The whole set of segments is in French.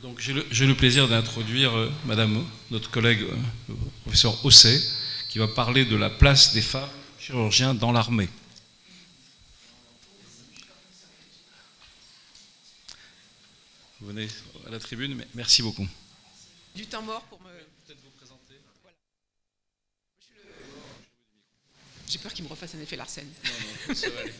Donc j'ai le plaisir d'introduire Madame, notre collègue, le professeur Osset, qui va parler de la place des femmes chirurgiens dans l'armée. Vous venez à la tribune, mais merci beaucoup. Du temps mort pour me... Peut-être vous présenter. Voilà. J'ai peur qu'il me refasse un effet Larsen. Non, ça va aller.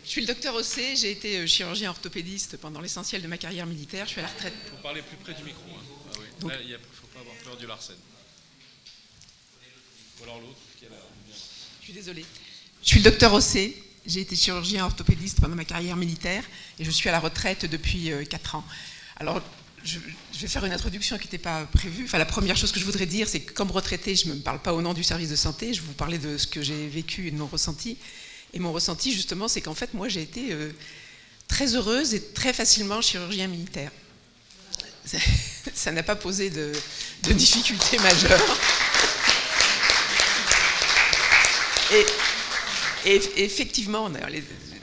Je suis le docteur Osset, j'ai été chirurgien orthopédiste pendant l'essentiel de ma carrière militaire, je suis à la retraite. Il faut parler plus près du micro. Hein. Ah oui. Donc, là, il ne faut pas avoir peur du Larsen. Ou alors l'autre qui est là. Je suis désolée. Je suis le docteur Osset, j'ai été chirurgien orthopédiste pendant ma carrière militaire et je suis à la retraite depuis 4 ans. Alors, je vais faire une introduction qui n'était pas prévue. Enfin, la première chose que je voudrais dire, c'est que comme retraité, je ne me parle pas au nom du service de santé, je vais vous parler de ce que j'ai vécu et de mon ressenti. Et mon ressenti, justement, c'est qu'en fait, moi, j'ai été très heureuse et très facilement chirurgien militaire. Ça n'a pas posé de difficultés majeures. Et effectivement,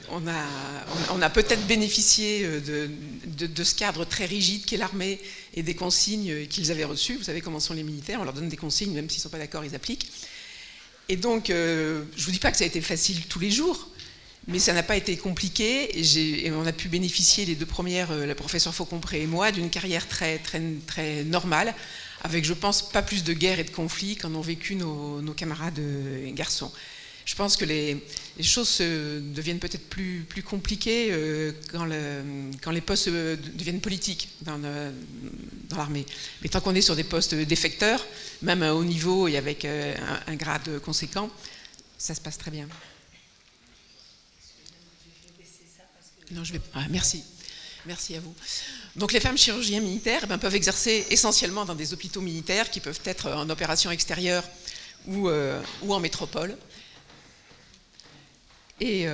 on a peut-être bénéficié de ce cadre très rigide qu'est l'armée et des consignes qu'ils avaient reçues. Vous savez comment sont les militaires, on leur donne des consignes, même s'ils ne sont pas d'accord, ils appliquent. Et donc, je ne vous dis pas que ça a été facile tous les jours, mais ça n'a pas été compliqué. Et on a pu bénéficier, les 2 premières, la professeure Faucompré et moi, d'une carrière très, très, très normale, avec, je pense, pas plus de guerre et de conflits qu'en ont vécu nos camarades garçons. Je pense que les choses deviennent peut-être plus compliquées quand les postes deviennent politiques dans l'armée. Mais tant qu'on est sur des postes d'effecteurs, même à haut niveau et avec un grade conséquent, ça se passe très bien. Non, merci. Merci à vous. Donc les femmes chirurgiens militaires peuvent exercer essentiellement dans des hôpitaux militaires qui peuvent être en opération extérieure ou en métropole. Et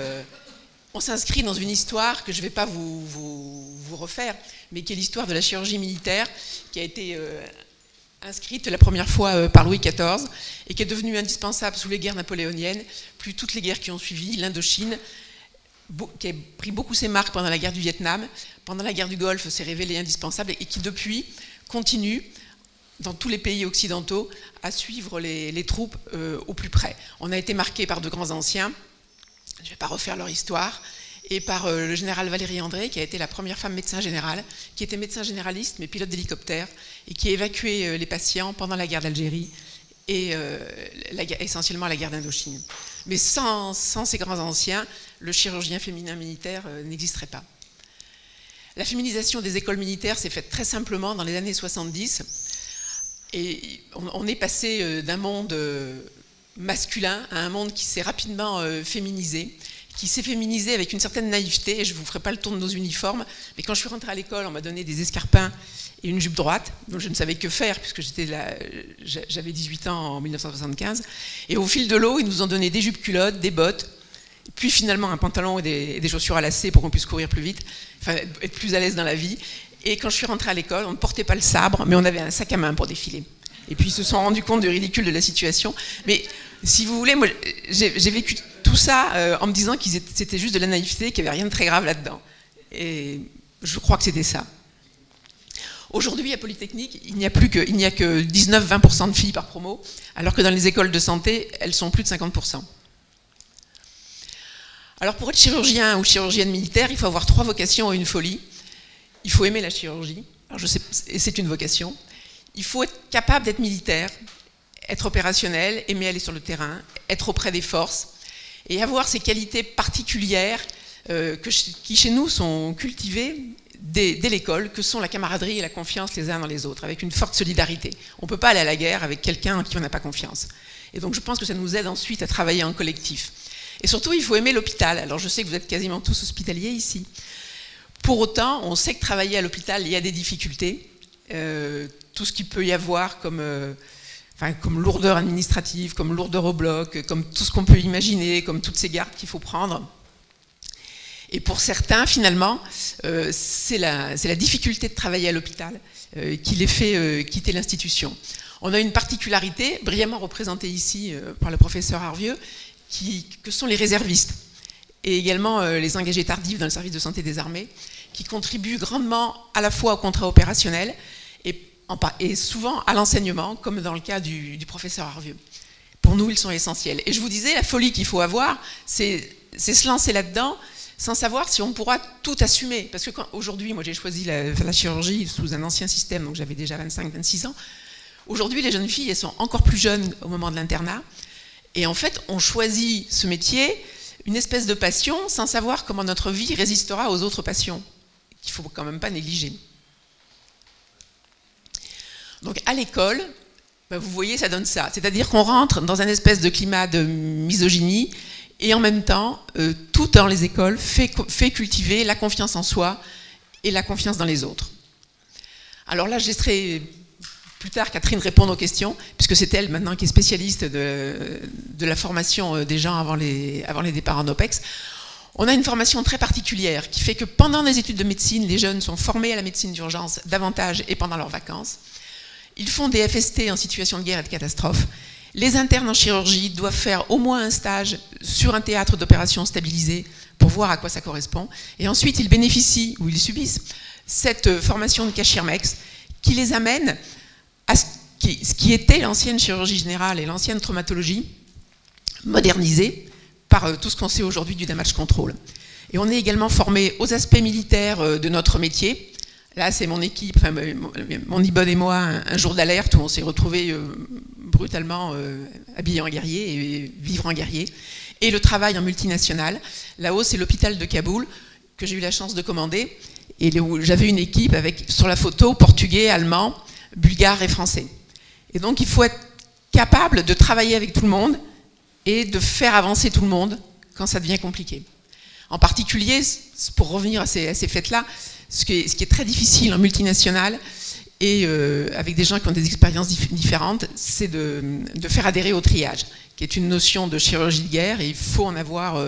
on s'inscrit dans une histoire que je ne vais pas vous refaire, mais qui est l'histoire de la chirurgie militaire, qui a été inscrite la première fois par Louis XIV et qui est devenue indispensable sous les guerres napoléoniennes, puis toutes les guerres qui ont suivi, l'Indochine, qui a pris beaucoup ses marques pendant la guerre du Vietnam, pendant la guerre du Golfe s'est révélée indispensable et qui depuis continue dans tous les pays occidentaux à suivre les troupes au plus près. On a été marqué par de grands anciens, je ne vais pas refaire leur histoire, et par le général Valérie André, qui a été la première femme médecin général, qui était médecin généraliste, mais pilote d'hélicoptère, et qui a évacué les patients pendant la guerre d'Algérie, et essentiellement la guerre d'Indochine. Mais sans ces grands anciens, le chirurgien féminin militaire n'existerait pas. La féminisation des écoles militaires s'est faite très simplement dans les années 70, et on est passé d'un monde masculin à un monde qui s'est rapidement féminisé, qui s'est féminisé avec une certaine naïveté, et je ne vous ferai pas le tour de nos uniformes, mais quand je suis rentrée à l'école, on m'a donné des escarpins et une jupe droite, dont je ne savais que faire, puisque j'avais 18 ans en 1975, et au fil de l'eau, ils nous ont donné des jupes culottes, des bottes, puis finalement un pantalon et des chaussures à lacets pour qu'on puisse courir plus vite, enfin être plus à l'aise dans la vie, et quand je suis rentrée à l'école, on ne portait pas le sabre, mais on avait un sac à main pour défiler. Et puis ils se sont rendus compte du ridicule de la situation, mais si vous voulez, moi j'ai vécu tout ça en me disant que c'était juste de la naïveté, qu'il n'y avait rien de très grave là-dedans. Et je crois que c'était ça. Aujourd'hui, à Polytechnique, il n'y a que 19-20% de filles par promo, alors que dans les écoles de santé, elles sont plus de 50%. Alors pour être chirurgien ou chirurgienne militaire, il faut avoir 3 vocations et une folie. Il faut aimer la chirurgie, alors je sais, et c'est une vocation. Il faut être capable d'être militaire, être opérationnel, aimer aller sur le terrain, être auprès des forces, et avoir ces qualités particulières qui chez nous sont cultivées dès l'école, que sont la camaraderie et la confiance les uns dans les autres, avec une forte solidarité. On ne peut pas aller à la guerre avec quelqu'un en qui on n'a pas confiance. Et donc je pense que ça nous aide ensuite à travailler en collectif. Et surtout, il faut aimer l'hôpital. Alors je sais que vous êtes quasiment tous hospitaliers ici. Pour autant, on sait que travailler à l'hôpital, il y a des difficultés. Tout ce qu'il peut y avoir comme lourdeur administrative, comme lourdeur au bloc, comme tout ce qu'on peut imaginer, comme toutes ces gardes qu'il faut prendre. Et pour certains, finalement, c'est la difficulté de travailler à l'hôpital qui les fait quitter l'institution. On a une particularité, brillamment représentée ici par le professeur Arvieux, que sont les réservistes. et également les engagés tardifs dans le service de santé des armées, qui contribuent grandement à la fois au contrat opérationnel et souvent à l'enseignement, comme dans le cas du professeur Arvieux. Pour nous, ils sont essentiels. Et je vous disais, la folie qu'il faut avoir, c'est se lancer là-dedans sans savoir si on pourra tout assumer. Parce que aujourd'hui, moi j'ai choisi la chirurgie sous un ancien système, donc j'avais déjà 25-26 ans. Aujourd'hui, les jeunes filles, elles sont encore plus jeunes au moment de l'internat. Et en fait, on choisit ce métier, une espèce de passion, sans savoir comment notre vie résistera aux autres passions, qu'il ne faut quand même pas négliger. Donc à l'école, vous voyez, ça donne ça. C'est-à-dire qu'on rentre dans un espèce de climat de misogynie, et en même temps, tout dans les écoles fait cultiver la confiance en soi et la confiance dans les autres. Alors là, je laisserai plus tard Catherine répondre aux questions, puisque c'est elle maintenant qui est spécialiste de la formation des gens avant les départs en OPEX. On a une formation très particulière qui fait que pendant les études de médecine, les jeunes sont formés à la médecine d'urgence davantage et pendant leurs vacances. Ils font des FST en situation de guerre et de catastrophe. Les internes en chirurgie doivent faire au moins un stage sur un théâtre d'opération stabilisé pour voir à quoi ça correspond. Et ensuite, ils bénéficient, ou ils subissent, cette formation de CACHIRMEX qui les amène à ce qui était l'ancienne chirurgie générale et l'ancienne traumatologie, modernisée par tout ce qu'on sait aujourd'hui du damage control. Et on est également formé aux aspects militaires de notre métier. Là, c'est mon équipe, enfin, mon IBOD et moi, un jour d'alerte où on s'est retrouvés brutalement habillés en guerrier et vivre en guerrier. Et le travail en multinational. Là-haut, c'est l'hôpital de Kaboul que j'ai eu la chance de commander. Et où j'avais une équipe avec, sur la photo, portugais, allemand, bulgare et français. Et donc, il faut être capable de travailler avec tout le monde et de faire avancer tout le monde quand ça devient compliqué. En particulier, pour revenir à ces fêtes-là, ce qui est très difficile en multinational et avec des gens qui ont des expériences différentes, c'est de faire adhérer au triage, qui est une notion de chirurgie de guerre et il faut en avoir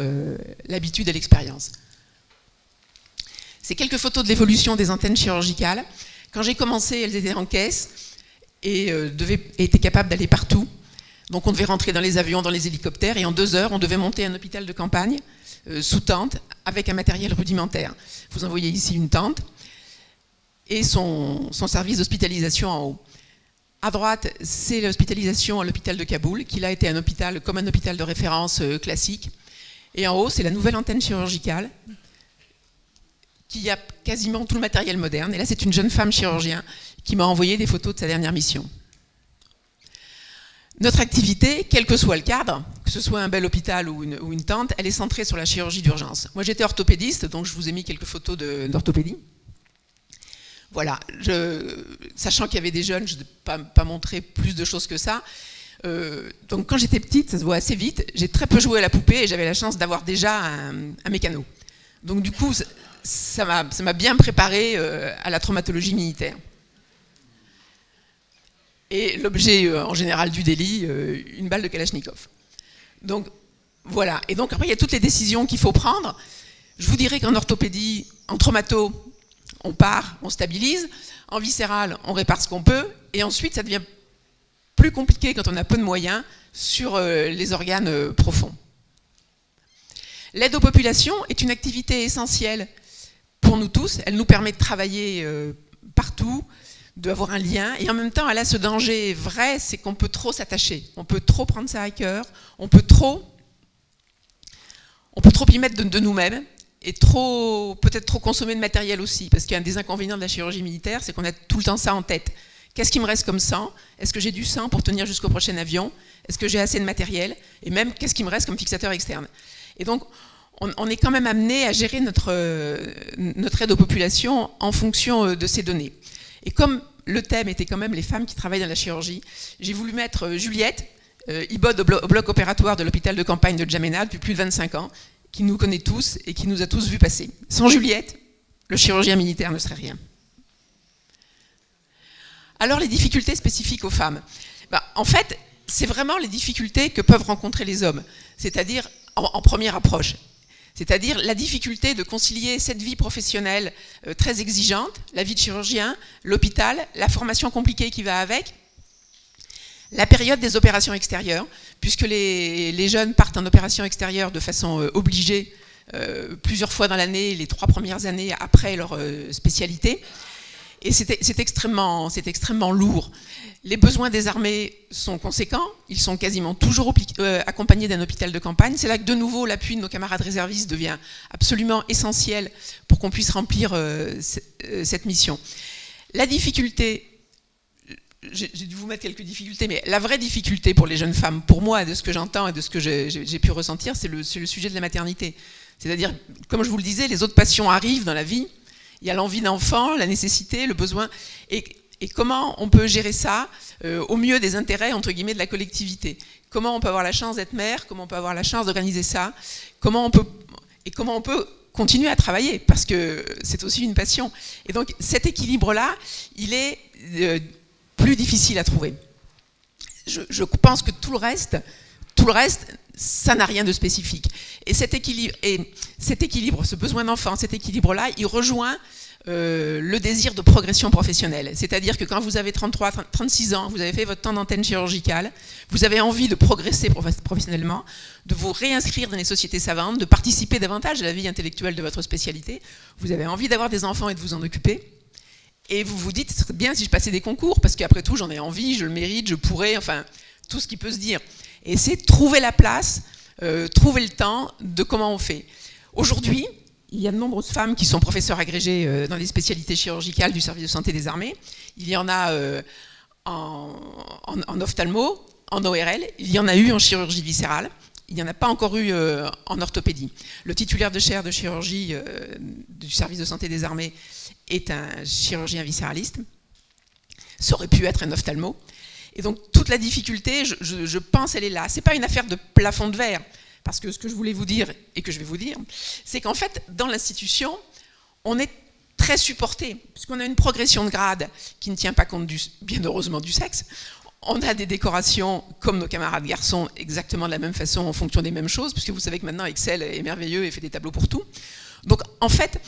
l'habitude et l'expérience. C'est quelques photos de l'évolution des antennes chirurgicales. Quand j'ai commencé, elles étaient en caisse et étaient capables d'aller partout. Donc on devait rentrer dans les avions, dans les hélicoptères et en 2 heures, on devait monter un hôpital de campagne sous tente avec un matériel rudimentaire. Vous en voyez ici une tente et son service d'hospitalisation en haut. À droite, c'est l'hospitalisation à l'hôpital de Kaboul, qui là était un hôpital comme un hôpital de référence classique. Et en haut, c'est la nouvelle antenne chirurgicale qui a quasiment tout le matériel moderne. Et là, c'est une jeune femme chirurgien qui m'a envoyé des photos de sa dernière mission. Notre activité, quel que soit le cadre, que ce soit un bel hôpital ou une tente, elle est centrée sur la chirurgie d'urgence. Moi, j'étais orthopédiste, donc je vous ai mis quelques photos d'orthopédie. Voilà, sachant qu'il y avait des jeunes, je ne vais pas montrer plus de choses que ça. Donc quand j'étais petite, ça se voit assez vite, j'ai très peu joué à la poupée et j'avais la chance d'avoir déjà un mécano. Donc du coup, ça m'a bien préparé à la traumatologie militaire. Et l'objet en général du délit, une balle de Kalachnikov. Donc voilà, et donc après il y a toutes les décisions qu'il faut prendre. Je vous dirais qu'en orthopédie, en traumato, on part, on stabilise, en viscéral, on répare ce qu'on peut, et ensuite ça devient plus compliqué quand on a peu de moyens sur les organes profonds. L'aide aux populations est une activité essentielle pour nous tous, elle nous permet de travailler partout, d'avoir un lien, et en même temps, elle a ce danger vrai, c'est qu'on peut trop s'attacher, on peut trop prendre ça à cœur, on peut trop y mettre de nous-mêmes, et peut-être trop consommer de matériel aussi, parce qu'un des inconvénients de la chirurgie militaire, c'est qu'on a tout le temps ça en tête. Qu'est-ce qui me reste comme sang? Est-ce que j'ai du sang pour tenir jusqu'au prochain avion? Est-ce que j'ai assez de matériel? Et même, qu'est-ce qui me reste comme fixateur externe? Et donc, on est quand même amené à gérer notre aide aux populations en fonction de ces données. Et comme le thème était quand même les femmes qui travaillent dans la chirurgie, j'ai voulu mettre Juliette, IBOD au bloc opératoire de l'hôpital de campagne de Djamena depuis plus de 25 ans, qui nous connaît tous et qui nous a tous vus passer. Sans Juliette, le chirurgien militaire ne serait rien. Alors les difficultés spécifiques aux femmes. En fait, c'est vraiment les difficultés que peuvent rencontrer les hommes, c'est-à-dire en première approche. C'est-à-dire la difficulté de concilier cette vie professionnelle très exigeante, la vie de chirurgien, l'hôpital, la formation compliquée qui va avec, la période des opérations extérieures, puisque les jeunes partent en opération extérieure de façon obligée plusieurs fois dans l'année, les 3 premières années après leur spécialité. Et c'est extrêmement lourd. Les besoins des armées sont conséquents, ils sont quasiment toujours accompagnés d'un hôpital de campagne. C'est là que de nouveau l'appui de nos camarades réservistes devient absolument essentiel pour qu'on puisse remplir cette mission. La difficulté, j'ai dû vous mettre quelques difficultés, mais la vraie difficulté pour les jeunes femmes, pour moi, de ce que j'entends et de ce que j'ai pu ressentir, c'est le sujet de la maternité. C'est-à-dire, comme je vous le disais, les autres passions arrivent dans la vie. Il y a l'envie d'enfant, la nécessité, le besoin. Et comment on peut gérer ça au mieux des intérêts, entre guillemets, de la collectivité? Comment on peut avoir la chance d'être mère? Comment on peut avoir la chance d'organiser ça? Comment on peut continuer à travailler? Parce que c'est aussi une passion. Et donc, cet équilibre-là, il est plus difficile à trouver. Je pense que tout le reste, ça n'a rien de spécifique. Et cet équilibre, ce besoin d'enfant, cet équilibre-là, il rejoint le désir de progression professionnelle. C'est-à-dire que quand vous avez 33, 36 ans, vous avez fait votre temps d'antenne chirurgicale, vous avez envie de progresser professionnellement, de vous réinscrire dans les sociétés savantes, de participer davantage à la vie intellectuelle de votre spécialité, vous avez envie d'avoir des enfants et de vous en occuper, et vous vous dites, ce serait bien si je passais des concours, parce qu'après tout, j'en ai envie, je le mérite, je pourrais, enfin, tout ce qui peut se dire. Et c'est trouver la place, trouver le temps de comment on fait. Aujourd'hui, il y a de nombreuses femmes qui sont professeurs agrégées dans les spécialités chirurgicales du service de santé des armées. Il y en a en ophtalmo, en ORL, il y en a eu en chirurgie viscérale, il n'y en a pas encore eu en orthopédie. Le titulaire de chaire de chirurgie du service de santé des armées est un chirurgien viscéraliste. Ça aurait pu être un ophtalmo. Et donc toute la difficulté, je pense, elle est là. Ce n'est pas une affaire de plafond de verre. Parce que ce que je voulais vous dire, et que je vais vous dire, c'est qu'en fait, dans l'institution, on est très supporté, puisqu'on a une progression de grade qui ne tient pas compte, bien heureusement, du sexe. On a des décorations, comme nos camarades garçons, exactement de la même façon, en fonction des mêmes choses, puisque vous savez que maintenant, Excel est merveilleux et fait des tableaux pour tout. Donc, en fait,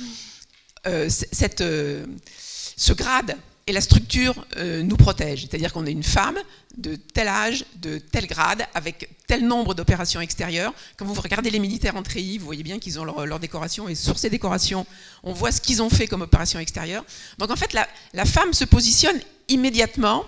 ce grade et la structure nous protège. C'est-à-dire qu'on est une femme de tel âge, de tel grade, avec tel nombre d'opérations extérieures. Quand vous regardez les militaires en treillis, vous voyez bien qu'ils ont leur décoration, et sur ces décorations, on voit ce qu'ils ont fait comme opération extérieure. Donc en fait, la femme se positionne immédiatement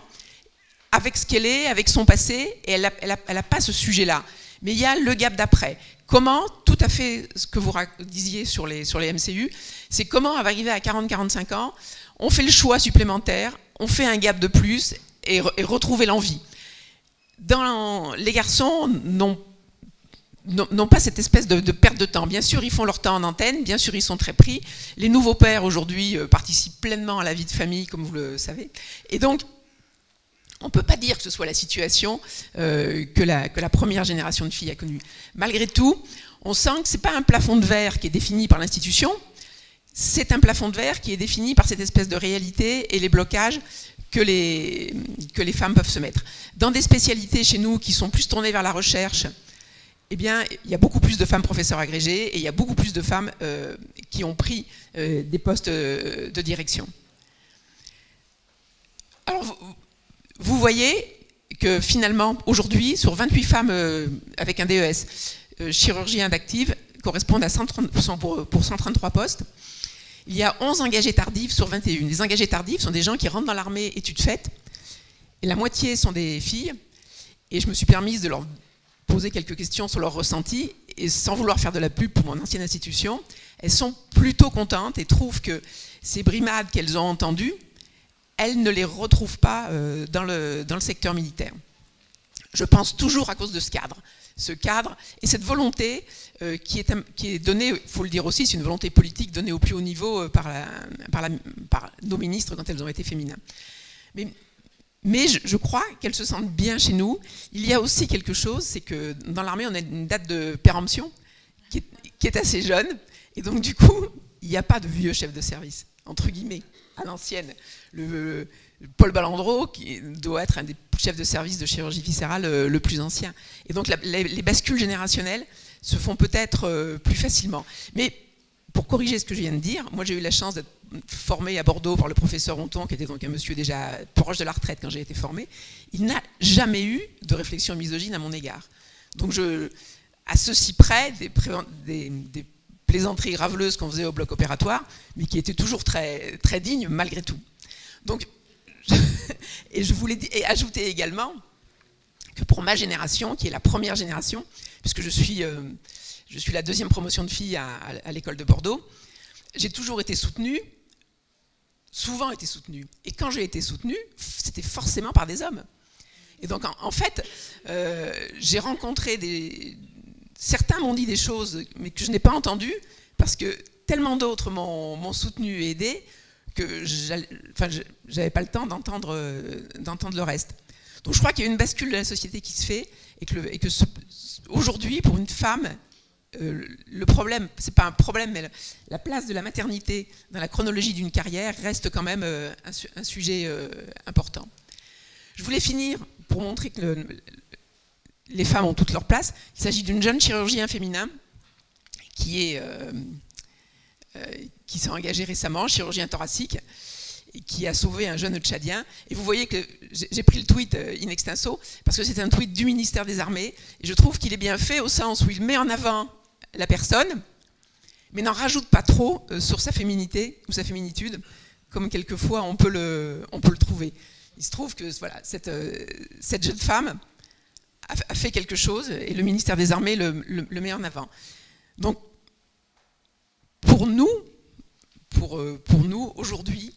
avec ce qu'elle est, avec son passé, et elle n'a pas ce sujet-là. Mais il y a le gap d'après. Comment, tout à fait ce que vous disiez sur les MCU, c'est comment arriver à 40-45 ans, on fait le choix supplémentaire, on fait un gap de plus et retrouver l'envie. Les garçons n'ont pas cette espèce de perte de temps. Bien sûr, ils font leur temps en antenne, bien sûr, ils sont très pris. Les nouveaux pères, aujourd'hui, participent pleinement à la vie de famille, comme vous le savez. Et donc, on ne peut pas dire que ce soit la situation que la première génération de filles a connue. Malgré tout, on sent que ce n'est pas un plafond de verre qui est défini par l'institution, c'est un plafond de verre qui est défini par cette espèce de réalité et les blocages que les femmes peuvent se mettre. Dans des spécialités chez nous qui sont plus tournées vers la recherche, eh bien, il y a beaucoup plus de femmes professeurs agrégées et il y a beaucoup plus de femmes qui ont pris des postes de direction. Alors, vous voyez que finalement, aujourd'hui, sur 28 femmes avec un DES, chirurgiens d'active, correspondent à 130% pour 133 postes. Il y a 11 engagés tardifs sur 21. Les engagés tardifs sont des gens qui rentrent dans l'armée études faites, et la moitié sont des filles, et je me suis permise de leur poser quelques questions sur leur ressenti, et sans vouloir faire de la pub pour mon ancienne institution, elles sont plutôt contentes et trouvent que ces brimades qu'elles ont entendues, elles ne les retrouvent pas dans le secteur militaire. Je pense toujours à cause de ce cadre et cette volonté qui est donnée, il faut le dire aussi, c'est une volonté politique donnée au plus haut niveau par nos ministres quand elles ont été féminines. Mais je crois qu'elles se sentent bien chez nous. Il y a aussi quelque chose, c'est que dans l'armée, on a une date de péremption qui est assez jeune, et donc du coup, il n'y a pas de vieux chef de service, entre guillemets, à l'ancienne. Paul Balandreau, qui doit être un des chefs de service de chirurgie viscérale le plus ancien. Et donc les bascules générationnelles se font peut-être plus facilement. Mais pour corriger ce que je viens de dire, moi j'ai eu la chance d'être formé à Bordeaux par le professeur Honton, qui était donc un monsieur déjà proche de la retraite quand j'ai été formé. Il n'a jamais eu de réflexion misogyne à mon égard. Donc à ceci près, des plaisanteries raveleuses qu'on faisait au bloc opératoire, mais qui étaient toujours très, très dignes malgré tout. Donc, et je voulais ajouter également que pour ma génération, qui est la première génération, puisque je suis la deuxième promotion de filles à l'école de Bordeaux, j'ai toujours été soutenue, souvent été soutenue. Et quand j'ai été soutenue, c'était forcément par des hommes. Et donc, en fait, j'ai rencontré certains m'ont dit des choses, mais que je n'ai pas entendues, parce que tellement d'autres m'ont soutenu et aidé, que j'avais pas le temps d'entendre le reste. Donc je crois qu'il y a une bascule de la société qui se fait, et que aujourd'hui, pour une femme, le problème, c'est pas un problème, mais la place de la maternité dans la chronologie d'une carrière reste quand même un sujet important. Je voulais finir pour montrer que les femmes ont toute leur place. Il s'agit d'une jeune chirurgien féminin qui s'est engagé récemment, chirurgien thoracique, et qui a sauvé un jeune Tchadien. Et vous voyez que j'ai pris le tweet in extenso, parce que c'est un tweet du ministère des Armées, et je trouve qu'il est bien fait au sens où il met en avant la personne, mais n'en rajoute pas trop sur sa féminité ou sa féminitude, comme quelquefois on peut le trouver. Il se trouve que voilà, cette jeune femme a fait quelque chose, et le ministère des Armées le met en avant. Donc, pour nous, aujourd'hui,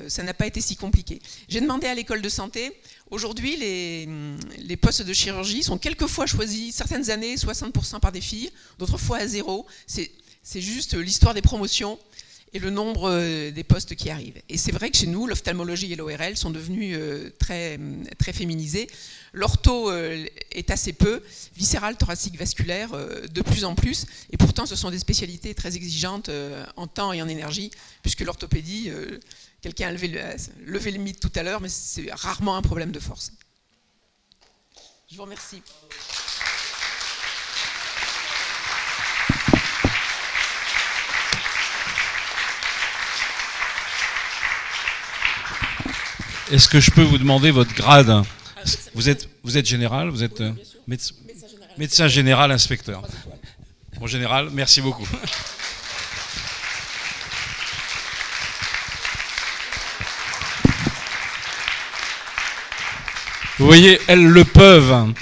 ça n'a pas été si compliqué. J'ai demandé à l'école de santé, aujourd'hui les postes de chirurgie sont quelquefois choisis, certaines années 60% par des filles, d'autres fois à 0. C'est juste l'histoire des promotions et le nombre des postes qui arrivent. Et c'est vrai que chez nous, l'ophtalmologie et l'ORL sont devenus très, très féminisés. L'ortho est assez peu, viscéral, thoracique, vasculaire, de plus en plus. Et pourtant, ce sont des spécialités très exigeantes en temps et en énergie, puisque l'orthopédie, quelqu'un a levé le mythe tout à l'heure, mais c'est rarement un problème de force. Je vous remercie. Est-ce que je peux vous demander votre grade? Vous êtes général, vous êtes médecin général, inspecteur. Bon, général, merci beaucoup. Vous voyez, elles le peuvent.